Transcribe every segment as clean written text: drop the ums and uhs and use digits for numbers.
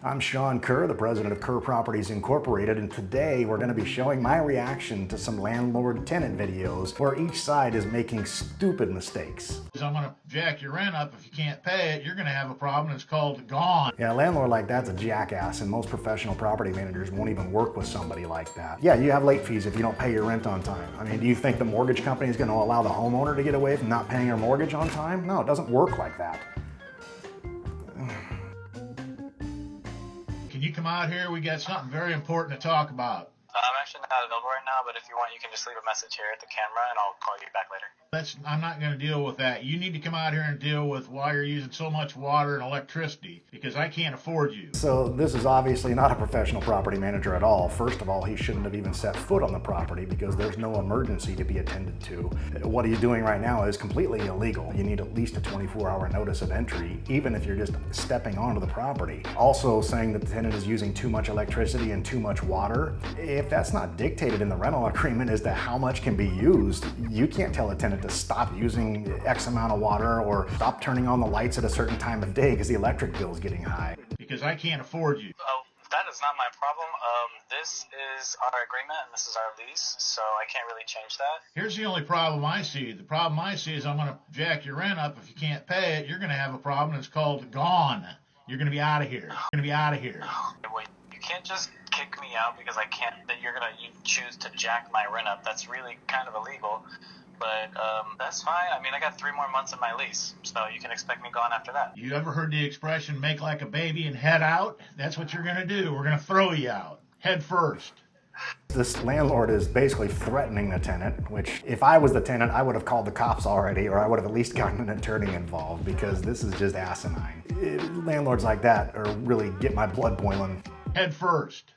I'm Sean Kerr, the president of Kerr Properties Incorporated, and today we're going to be showing my reaction to some landlord-tenant videos where each side is making stupid mistakes. I'm going to jack your rent up. If you can't pay it, you're going to have a problem. It's called gone. Yeah, a landlord like that's a jackass, and most professional property managers won't even work with somebody like that. Yeah, you have late fees if you don't pay your rent on time. I mean, do you think the mortgage company is going to allow the homeowner to get away from not paying their mortgage on time? No, it doesn't work like that. Can you come out here? We got something very important to talk about. I'm actually not available right now, but if you want, you can just leave a message here at the camera, and I'll call you back later. I'm not going to deal with that. You need to come out here and deal with why you're using so much water and electricity, because I can't afford you. So this is obviously not a professional property manager at all. First of all, he shouldn't have even set foot on the property because there's no emergency to be attended to. What he's doing right now is completely illegal. You need at least a 24-hour notice of entry, even if you're just stepping onto the property. Also saying that the tenant is using too much electricity and too much water. If that's not dictated in the rental agreement as to how much can be used, you can't tell a tenant to stop using X amount of water or stop turning on the lights at a certain time of day because the electric bill is getting high. Because I can't afford you. Oh, that is not my problem. This is our agreement, and this is our lease, so I can't really change that. Here's the only problem I see. The problem I see is I'm going to jack your rent up. If you can't pay it, you're going to have a problem. It's called gone. You're going to be out of here. You're going to be out of here. Wait, you can't just kick me out because I can't, that you choose to jack my rent up. That's really kind of illegal. But that's fine. I mean, I got 3 more months of my lease, so you can expect me gone after that. You ever heard the expression, make like a baby and head out? That's what you're going to do. We're going to throw you out, head first. This landlord is basically threatening the tenant, which if I was the tenant, I would have called the cops already, or I would have at least gotten an attorney involved, because this is just asinine. Landlords like that are really get my blood boiling. Head first.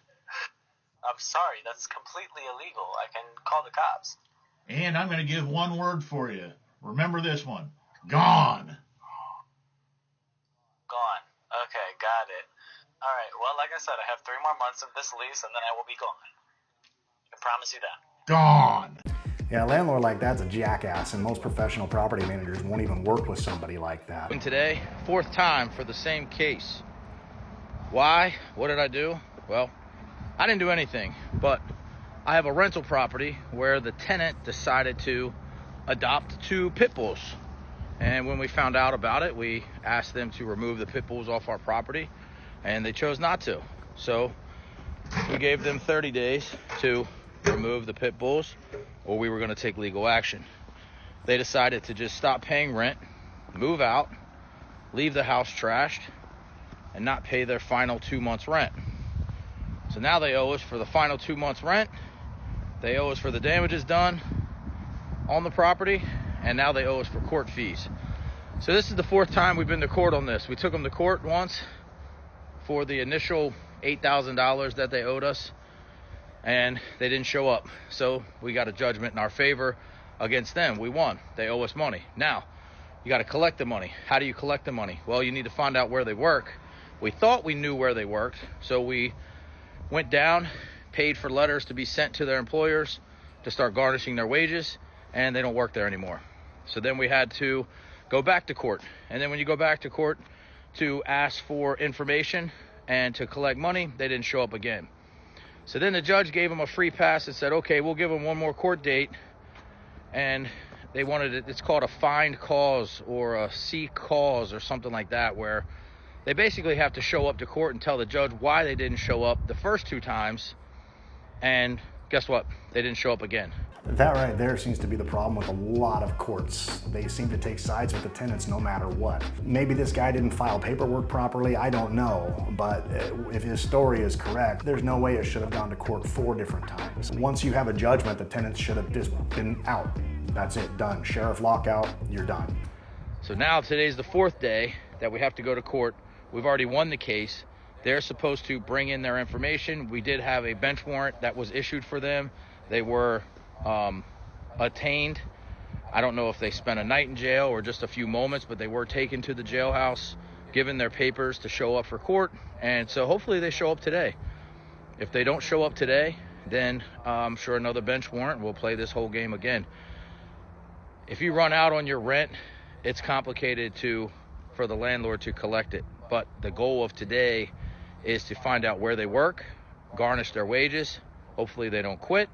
I'm sorry, that's completely illegal. I can call the cops. And I'm going to give one word for you. Remember this one. Gone. Gone. Okay, got it. All right, well, like I said, I have 3 more months of this lease, and then I will be gone. I promise you that. Gone. Yeah, a landlord like that's a jackass, and most professional property managers won't even work with somebody like that. And today, 4th time for the same case. Why? What did I do? Well, I didn't do anything, but I have a rental property where the tenant decided to adopt 2 pit bulls. And when we found out about it, we asked them to remove the pit bulls off our property, and they chose not to. So we gave them 30 days to remove the pit bulls, or we were going to take legal action. They decided to just stop paying rent, move out, leave the house trashed, and not pay their final 2 months rent. So now they owe us for the final 2 months rent. They owe us for the damages done on the property, and now they owe us for court fees. So this is the 4th time we've been to court on this. We took them to court once for the initial $8,000 that they owed us, and they didn't show up. So we got a judgment in our favor against them. We won. They owe us money. Now, you got to collect the money. How do you collect the money? Well, you need to find out where they work. We thought we knew where they worked, so we went down, paid for letters to be sent to their employers to start garnishing their wages, and they don't work there anymore. So then we had to go back to court. And then when you go back to court to ask for information and to collect money, they didn't show up again. So then the judge gave them a free pass and said, okay, we'll give them one more court date. And they wanted it, it's called a find cause or a see cause or something like that, where they basically have to show up to court and tell the judge why they didn't show up the first 2 times. And guess what? They didn't show up again. That right there seems to be the problem with a lot of courts. They seem to take sides with the tenants no matter what. Maybe this guy didn't file paperwork properly, I don't know. But if his story is correct, there's no way it should have gone to court 4 different times. Once you have a judgment, the tenants should have just been out. That's it, done. Sheriff lockout, you're done. So now today's the 4th day that we have to go to court. We've already won the case. They're supposed to bring in their information. We did have a bench warrant that was issued for them. They were attained. I don't know if they spent a night in jail or just a few moments, but they were taken to the jailhouse, given their papers to show up for court. And so hopefully they show up today. If they don't show up today, then I'm sure another bench warrant will play this whole game again. If you run out on your rent, it's complicated for the landlord to collect it. But the goal of today is to find out where they work, garnish their wages. Hopefully they don't quit,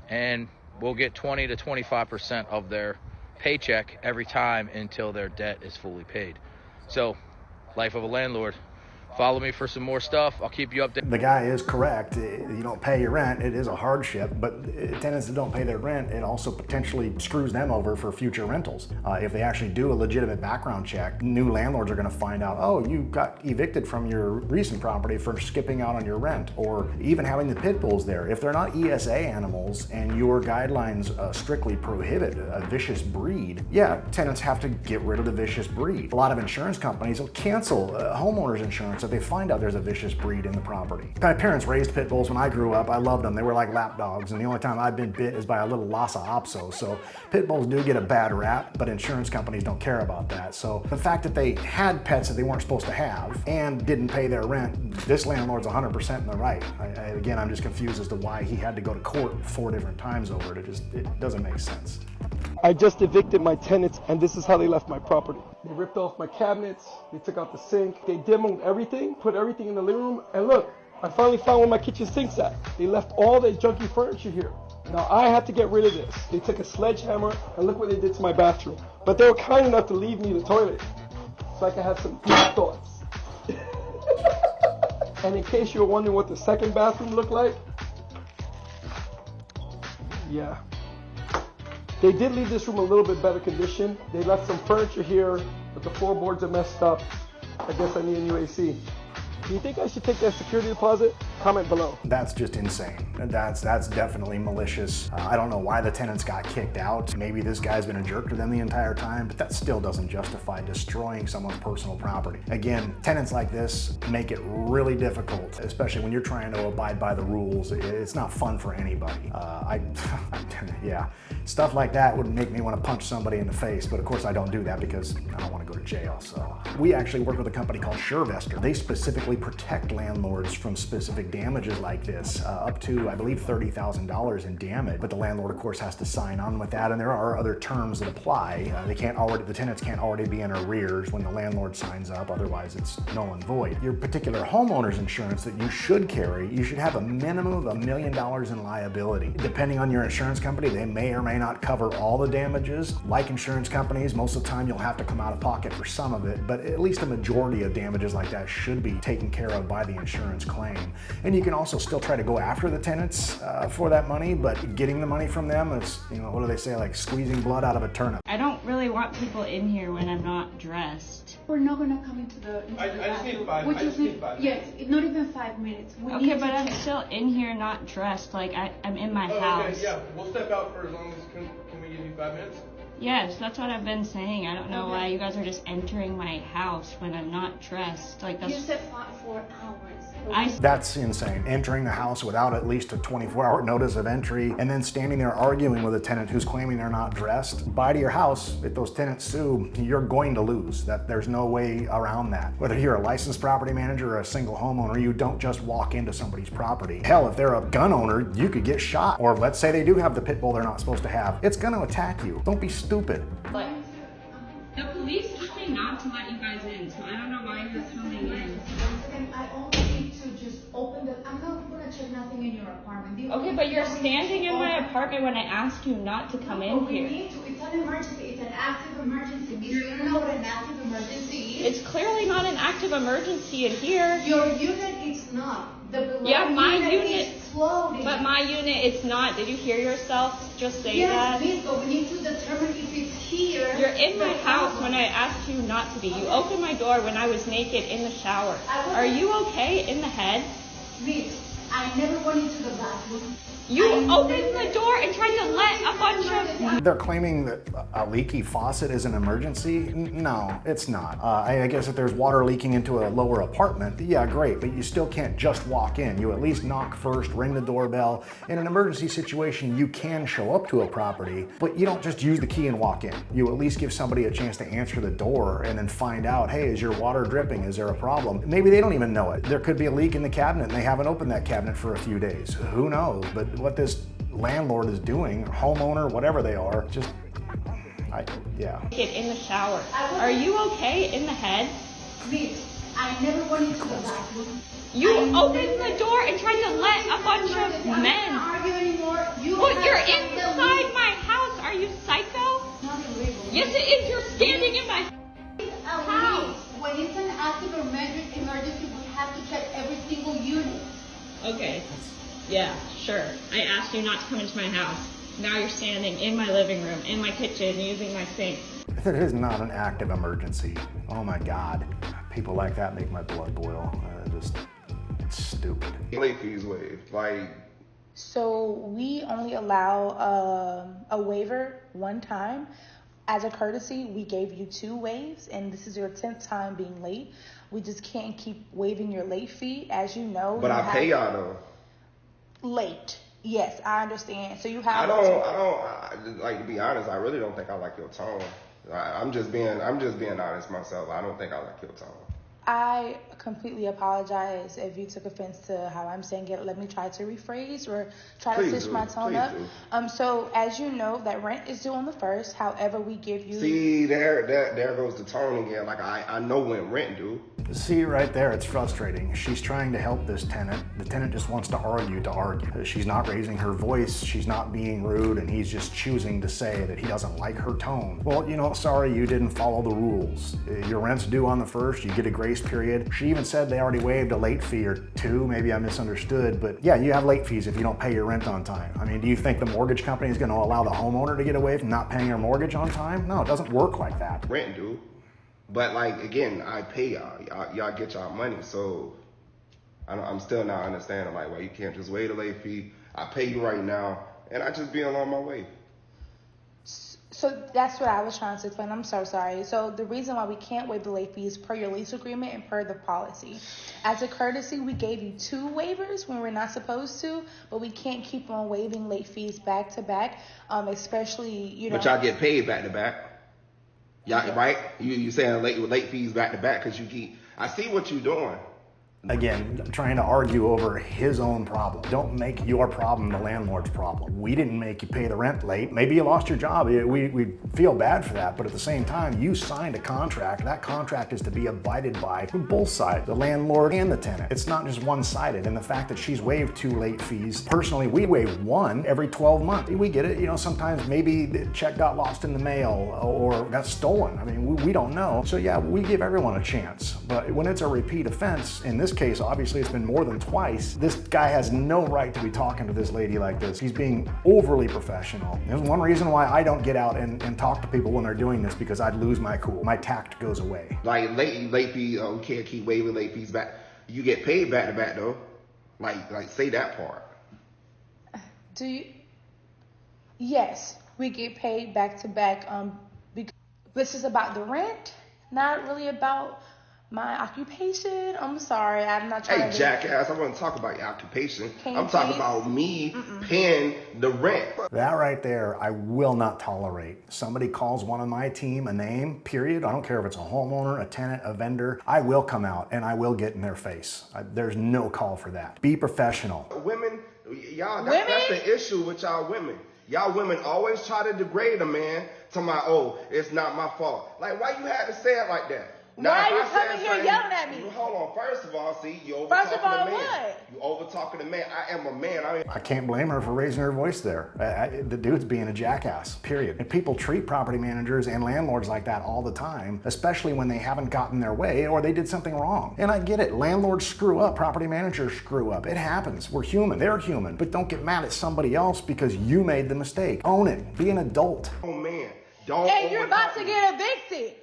and we'll get 20 to 25% of their paycheck every time until their debt is fully paid. So, life of a landlord. Follow me for some more stuff. I'll keep you updated. The guy is correct. You don't pay your rent, it is a hardship, but tenants that don't pay their rent, it also potentially screws them over for future rentals. If they actually do a legitimate background check, new landlords are gonna find out, oh, you got evicted from your recent property for skipping out on your rent, or even having the pit bulls there. If they're not ESA animals and your guidelines strictly prohibit a vicious breed, yeah, tenants have to get rid of the vicious breed. A lot of insurance companies will cancel homeowners insurance if they find out there's a vicious breed in the property. My parents raised pit bulls when I grew up. I loved them. They were like lap dogs, and the only time I've been bit is by a little Lhasa Apso. So pit bulls do get a bad rap, but insurance companies don't care about that. So the fact that they had pets that they weren't supposed to have and didn't pay their rent, this landlord's 100% in the right. Again, I'm just confused as to why he had to go to court 4 different times over it. It doesn't make sense. I just evicted my tenants, and this is how they left my property. They ripped off my cabinets, they took out the sink, they demoed everything, put everything in the living room, and look, I finally found where my kitchen sink's at. They left all their junky furniture here. Now I have to get rid of this. They took a sledgehammer, and look what they did to my bathroom. But they were kind enough to leave me the toilet, so I could have some deep thoughts. And in case you were wondering what the second bathroom looked like, yeah. They did leave this room a little bit better condition. They left some furniture here, but the floorboards are messed up. I guess I need a new AC. Do you think I should take that security deposit? Comment below. That's just insane. That's definitely malicious. I don't know why the tenants got kicked out. Maybe this guy's been a jerk to them the entire time, but that still doesn't justify destroying someone's personal property. Again, tenants like this make it really difficult, especially when you're trying to abide by the rules. It's not fun for anybody. Yeah, stuff like that would make me want to punch somebody in the face, but of course I don't do that because I don't want to go to jail. So we actually work with a company called Shervester. They specifically protect landlords from specific damages like this, up to, I believe, $30,000 in damage. But the landlord, of course, has to sign on with that, and there are other terms that apply. The tenants can't already be in arrears when the landlord signs up, otherwise it's null and void. Your particular homeowner's insurance that you should carry, you should have a minimum of $1 million in liability. Depending on your insurance company, they may or may not cover all the damages. Like insurance companies, most of the time you'll have to come out of pocket for some of it, but at least a majority of damages like that should be taken care of by the insurance claim. And you can also still try to go after the tenants for that money, but getting the money from them is, what do they say, like squeezing blood out of a turnip. I don't really want people in here when I'm not dressed. We're not gonna come into the. I just need 5. I just need 5. Yes, not even 5 minutes. Okay, but I'm still in here not dressed. Like I'm in my house. Okay, yeah, we'll step out for as long as, can we give you 5 minutes? Yes, that's what I've been saying. I don't know why you guys are just entering my house when I'm not dressed. Like that's. You said 4 hours. That's insane. Entering the house without at least a 24-hour notice of entry and then standing there arguing with a tenant who's claiming they're not dressed. Buy to your house, if those tenants sue, you're going to lose. There's no way around that. Whether you're a licensed property manager or a single homeowner, you don't just walk into somebody's property. Hell, if they're a gun owner, you could get shot. Or let's say they do have the pit bull they're not supposed to have. It's gonna attack you. Don't be stupid. But the police told me not to let you guys in, so I don't know why you're coming in. I only need to just open the. I'm not gonna check nothing in your apartment. Okay, but you're standing in my apartment when I asked you not to come in here. It's an emergency. It's an active emergency. You don't know what an active emergency is. It's clearly not an active emergency in here. Your unit is not. Yeah, my unit is floating. But my unit, it's not. Did you hear yourself just say that? Yes, but we need to determine if it's here. You're in my house when I asked you not to be. You opened my door when I was naked in the shower. Are you okay in the head? Miss, I never went into the bathroom. You opened the door and tried to let a bunch of... They're claiming that a leaky faucet is an emergency? No, it's not. I guess if there's water leaking into a lower apartment, yeah, great, but you still can't just walk in. You at least knock first, ring the doorbell. In an emergency situation, you can show up to a property, but you don't just use the key and walk in. You at least give somebody a chance to answer the door and then find out, hey, is your water dripping? Is there a problem? Maybe they don't even know it. There could be a leak in the cabinet and they haven't opened that cabinet for a few days. Who knows? But what this landlord is doing, homeowner, whatever they are, just, yeah. Get in the shower. Are you okay in the head? Miss, I never went into the bathroom. opened the door and tried to let a bunch of men. Well, you're inside my house. Are you psycho? Yes, it is. You're standing in my house. When it's an active emergency, we have to check every single unit. Okay. Yeah, sure. I asked you not to come into my house. Now you're standing in my living room, in my kitchen, using my sink. It is not an active emergency. Oh my God. People like that make my blood boil. It's stupid. Late fees waived. So we only allow a waiver one time. As a courtesy, we gave you 2 waives, and this is your 10th time being late. We just can't keep waiving your late fee, as you know. But I pay y'all though. Late. Yes, I understand. So you have. Like, to be honest, I really don't think I like your tone. I'm just being honest myself. I don't think I like your tone. I completely apologize if you took offense to how I'm saying it. Let me try to rephrase or try to switch my tone up. So as you know, that rent is due on the 1st. However, we give you. See, there goes the tone again. Like, I know when rent due. See, right there, it's frustrating. She's trying to help this tenant. The tenant just wants to argue. She's not raising her voice. She's not being rude, and he's just choosing to say that he doesn't like her tone. Well, you know, sorry, you didn't follow the rules. Your rent's due on the 1st. You get a grace period. She even said they already waived a late fee or 2. Maybe I misunderstood, but yeah, you have late fees if you don't pay your rent on time. I mean, do you think the mortgage company is going to allow the homeowner to get away from not paying her mortgage on time? No, it doesn't work like that. Rent due. But like, again, I pay y'all. Y'all get y'all money. So I'm still not understanding like why you can't just waive a late fee. I pay you right now, and I just be along my way. So that's what I was trying to explain. I'm so sorry. So the reason why we can't waive the late fee is per your lease agreement and per the policy. As a courtesy, we gave you 2 waivers when we're not supposed to, but we can't keep on waiving late fees back to back, especially, you know. But y'all get paid back to back. Y'all, right? You saying late fees back to back because you keep. I see what you're doing. Again, trying to argue over his own problem. Don't make your problem the landlord's problem. We didn't make you pay the rent late. Maybe you lost your job. We feel bad for that, but at the same time, you signed a contract. That contract is to be abided by from both sides, the landlord and the tenant. It's not just one-sided. And the fact that she's waived 2 late fees, personally, we waive 1 every 12 months. We get it. You know, sometimes maybe the check got lost in the mail or got stolen. I mean, we don't know. So yeah, we give everyone a chance. But when it's a repeat offense, in this case, obviously it's been more than twice. This guy has no right to be talking to this lady like this. He's being overly professional. There's one reason why I don't get out and talk to people when they're doing this, because I'd lose my cool. My tact goes away. Like late fees, you can't keep waiving late fees back. You get paid back to back though. Like say that part. Do you? Yes, we get paid back to back. Because this is about the rent, not really about my occupation. I'm sorry, I'm not trying to. Hey, jackass, I want to talk about your occupation. I'm talking about me paying the rent. That right there, I will not tolerate. Somebody calls one of my team a name, period. I don't care if it's a homeowner, a tenant, a vendor. I will come out and I will get in their face. There's no call for that. Be professional. Women, y'all, that's the issue with y'all women. Y'all women always try to degrade a man to my, oh, it's not my fault. Like, why you had to say it like that? Now, why are you coming here yelling at me? Hold on. First of all, see, you over talking to man. What? You over talking to man. I am a man. I can't blame her for raising her voice there. The dude's being a jackass, period. And people treat property managers and landlords like that all the time, especially when they haven't gotten their way or they did something wrong. And I get it. Landlords screw up. Property managers screw up. It happens. We're human. They're human. But don't get mad at somebody else because you made the mistake. Own it. Be an adult. Oh, man. Don't. Hey, you're about to get evicted.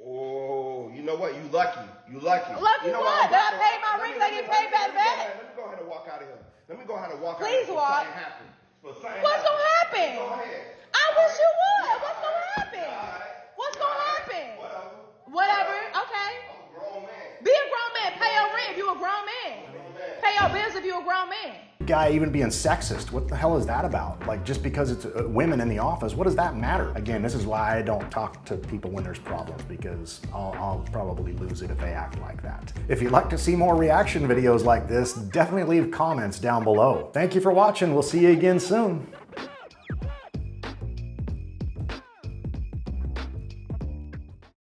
Oh, you know what? You lucky. You lucky. Lucky you know what? Did I pay my rent? I get paid back. Let me go ahead and walk out of here. Let me go ahead and walk Please out of here. walk. What's gonna happen? Go ahead. I wish you would. What's gonna happen? What's gonna happen? Whatever. Okay. I'm a grown man. Be a grown man. Pay your rent if you a grown man. Pay your bills if you a grown man. Guy even being sexist. What the hell is that about? Like, just because it's women in the office, what does that matter? Again, this is why I don't talk to people when there's problems, because I'll probably lose it if they act like that. If you'd like to see more reaction videos like this, definitely leave comments down below. Thank you for watching. We'll see you again soon.